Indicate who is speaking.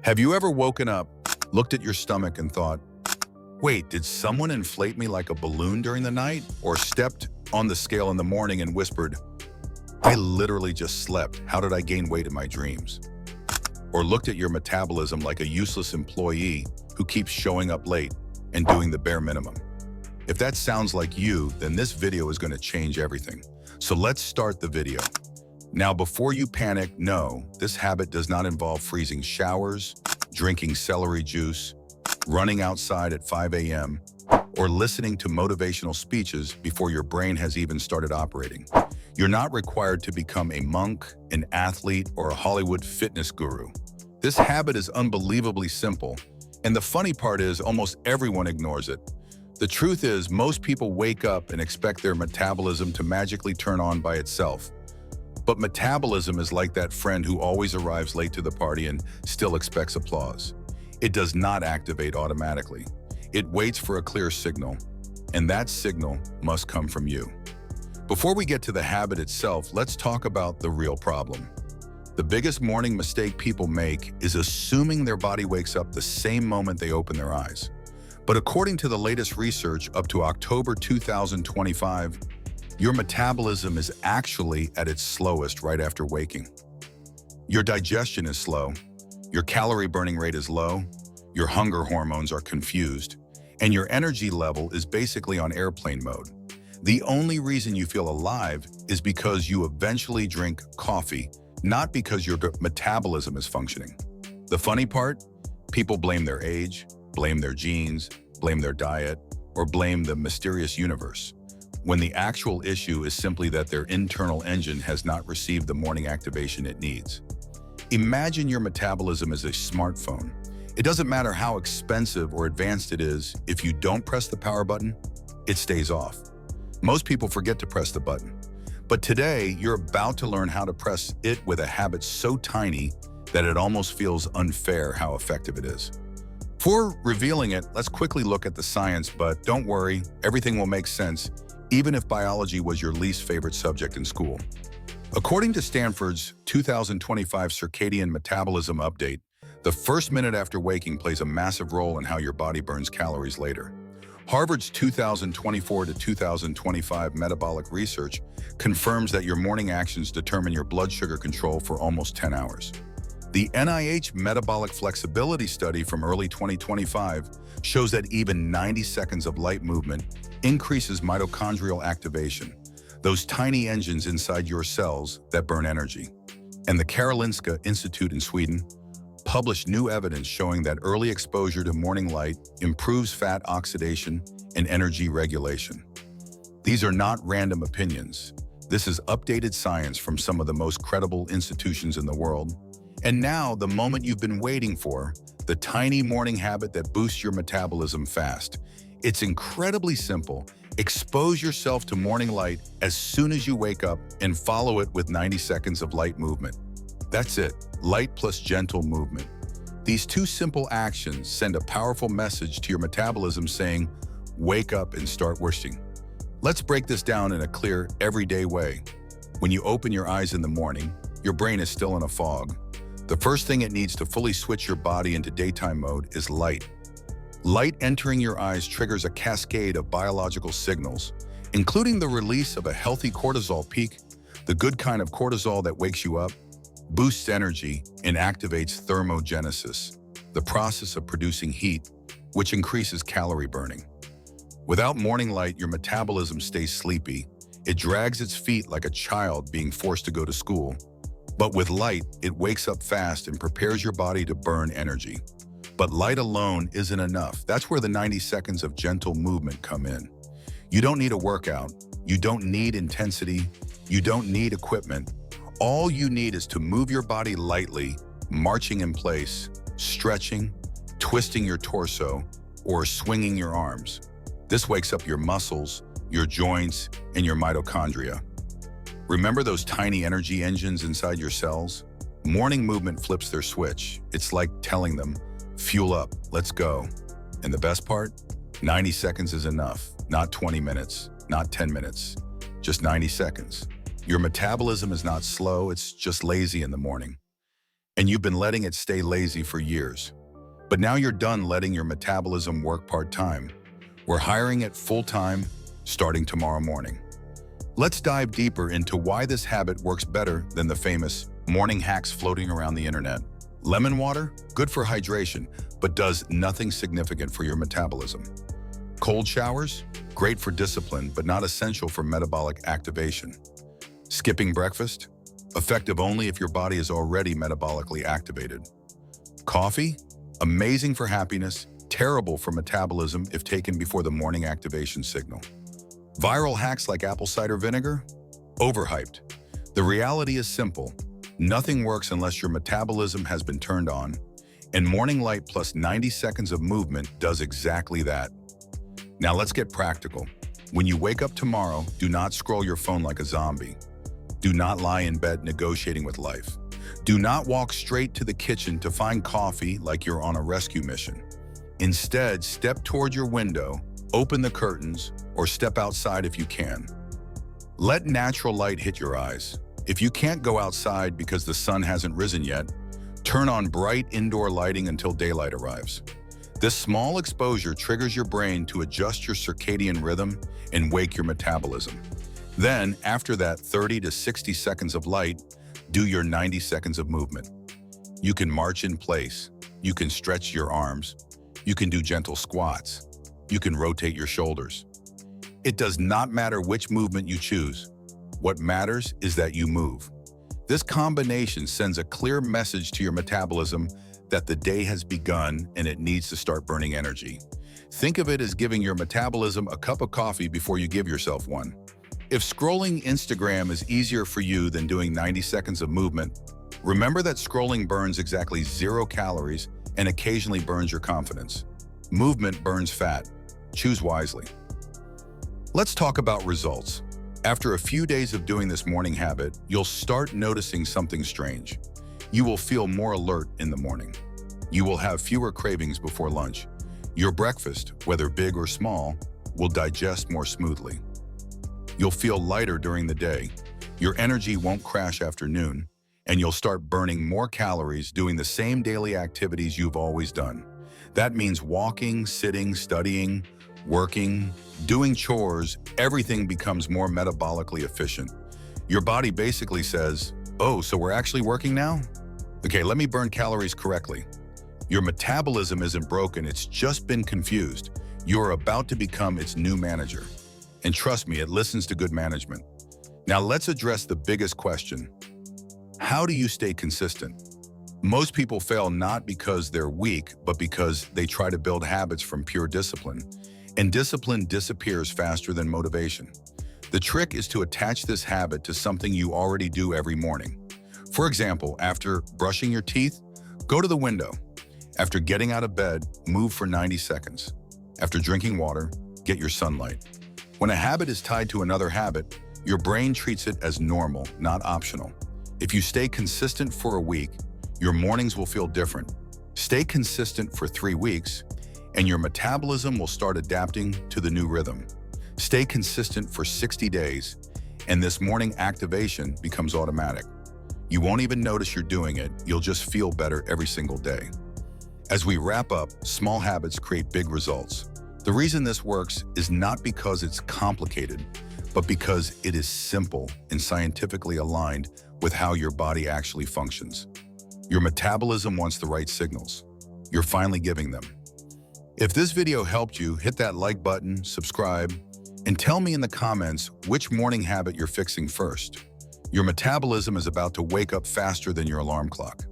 Speaker 1: Have you ever woken up, looked at your stomach and thought, wait, did someone inflate me like a balloon during the night? Or stepped on the scale in the morning and whispered, I literally just slept. How did I gain weight in my dreams? Or looked at your metabolism like a useless employee who keeps showing up late and doing the bare minimum. If that sounds like you, then this video is going to change everything. So let's start the video. Now, before you panic, no, this habit does not involve freezing showers, drinking celery juice, running outside at 5 a.m., or listening to motivational speeches before your brain has even started operating. You're not required to become a monk, an athlete, or a Hollywood fitness guru. This habit is unbelievably simple, and the funny part is almost everyone ignores it. The truth is, most people wake up and expect their metabolism to magically turn on by itself. But metabolism is like that friend who always arrives late to the party and still expects applause. It does not activate automatically. It waits for a clear signal, and that signal must come from you. Before we get to the habit itself, let's talk about the real problem. The biggest morning mistake people make is assuming their body wakes up the same moment they open their eyes. But according to the latest research up to October 2025, your metabolism is actually at its slowest right after waking. Your digestion is slow, your calorie burning rate is low, your hunger hormones are confused, and your energy level is basically on airplane mode. The only reason you feel alive is because you eventually drink coffee, not because your metabolism is functioning. The funny part? People blame their age, blame their genes, blame their diet, or blame the mysterious universe, when the actual issue is simply that their internal engine has not received the morning activation it needs. Imagine your metabolism as a smartphone. It doesn't matter how expensive or advanced it is, if you don't press the power button, it stays off. Most people forget to press the button. But today, you're about to learn how to press it with a habit so tiny that it almost feels unfair how effective it is. Before revealing it, let's quickly look at the science, but don't worry, everything will make sense, even if biology was your least favorite subject in school. According to Stanford's 2025 Circadian Metabolism Update, the first minute after waking plays a massive role in how your body burns calories later. Harvard's 2024 to 2025 metabolic research confirms that your morning actions determine your blood sugar control for almost 10 hours. The NIH Metabolic Flexibility Study from early 2025 shows that even 90 seconds of light movement increases mitochondrial activation, those tiny engines inside your cells that burn energy. And the Karolinska Institute in Sweden published new evidence showing that early exposure to morning light improves fat oxidation and energy regulation. These are not random opinions. This is updated science from some of the most credible institutions in the world. And now, the moment you've been waiting for, the tiny morning habit that boosts your metabolism fast. It's incredibly simple. Expose yourself to morning light as soon as you wake up and follow it with 90 seconds of light movement. That's it, light plus gentle movement. These two simple actions send a powerful message to your metabolism saying, wake up and start wishing. Let's break this down in a clear, everyday way. When you open your eyes in the morning, your brain is still in a fog. The first thing it needs to fully switch your body into daytime mode is light. Light entering your eyes triggers a cascade of biological signals, including the release of a healthy cortisol peak, the good kind of cortisol that wakes you up, boosts energy, and activates thermogenesis, the process of producing heat, which increases calorie burning. Without morning light, your metabolism stays sleepy. It drags its feet like a child being forced to go to school. But with light, it wakes up fast and prepares your body to burn energy. But light alone isn't enough. That's where the 90 seconds of gentle movement come in. You don't need a workout. You don't need intensity. You don't need equipment. All you need is to move your body lightly, marching in place, stretching, twisting your torso, or swinging your arms. This wakes up your muscles, your joints, and your mitochondria. Remember those tiny energy engines inside your cells? Morning movement flips their switch. It's like telling them, fuel up, let's go. And the best part? 90 seconds is enough. Not 20 minutes, not 10 minutes, just 90 seconds. Your metabolism is not slow, it's just lazy in the morning. and you've been letting it stay lazy for years. But now you're done letting your metabolism work part-time. We're hiring it full-time, starting tomorrow morning. Let's dive deeper into why this habit works better than the famous morning hacks floating around the internet. Lemon water, good for hydration, but does nothing significant for your metabolism. Cold showers, great for discipline, but not essential for metabolic activation. Skipping breakfast, effective only if your body is already metabolically activated. Coffee, amazing for happiness, terrible for metabolism if taken before the morning activation signal. Viral hacks like apple cider vinegar, overhyped. The reality is simple. Nothing works unless your metabolism has been turned on, and morning light plus 90 seconds of movement does exactly that. Now let's get practical. When you wake up tomorrow, do not scroll your phone like a zombie. Do not lie in bed negotiating with life. Do not walk straight to the kitchen to find coffee like you're on a rescue mission. Instead, step toward your window, open the curtains, or step outside if you can. Let natural light hit your eyes. If you can't go outside because the sun hasn't risen yet, turn on bright indoor lighting until daylight arrives. This small exposure triggers your brain to adjust your circadian rhythm and wake your metabolism. Then, after that 30 to 60 seconds of light, do your 90 seconds of movement. You can march in place. You can stretch your arms. You can do gentle squats. You can rotate your shoulders. It does not matter which movement you choose. What matters is that you move. This combination sends a clear message to your metabolism that the day has begun and it needs to start burning energy. Think of it as giving your metabolism a cup of coffee before you give yourself one. If scrolling Instagram is easier for you than doing 90 seconds of movement, remember that scrolling burns exactly 0 calories and occasionally burns your confidence. Movement burns fat. Choose wisely. Let's talk about results. After a few days of doing this morning habit, you'll start noticing something strange. You will feel more alert in the morning. You will have fewer cravings before lunch. Your breakfast, whether big or small, will digest more smoothly. You'll feel lighter during the day. Your energy won't crash after noon, and you'll start burning more calories doing the same daily activities you've always done. That means walking, sitting, studying, working, doing chores. Everything becomes more metabolically efficient. Your body basically says, "Oh, so we're actually working now? Okay, let me burn calories correctly." Your metabolism isn't broken, it's just been confused. You're about to become its new manager. And trust me, it listens to good management. Now let's address the biggest question. How do you stay consistent? Most people fail not because they're weak, but because they try to build habits from pure discipline. And discipline disappears faster than motivation. The trick is to attach this habit to something you already do every morning. For example, after brushing your teeth, go to the window. After getting out of bed, move for 90 seconds. After drinking water, get your sunlight. When a habit is tied to another habit, your brain treats it as normal, not optional. If you stay consistent for a week, your mornings will feel different. Stay consistent for 3 weeks, and your metabolism will start adapting to the new rhythm. Stay consistent for 60 days, and this morning activation becomes automatic. You won't even notice you're doing it, you'll just feel better every single day. As we wrap up, small habits create big results. The reason this works is not because it's complicated, but because it is simple and scientifically aligned with how your body actually functions. Your metabolism wants the right signals. You're finally giving them. If this video helped you, hit that like button, subscribe, and tell me in the comments which morning habit you're fixing first. Your metabolism is about to wake up faster than your alarm clock.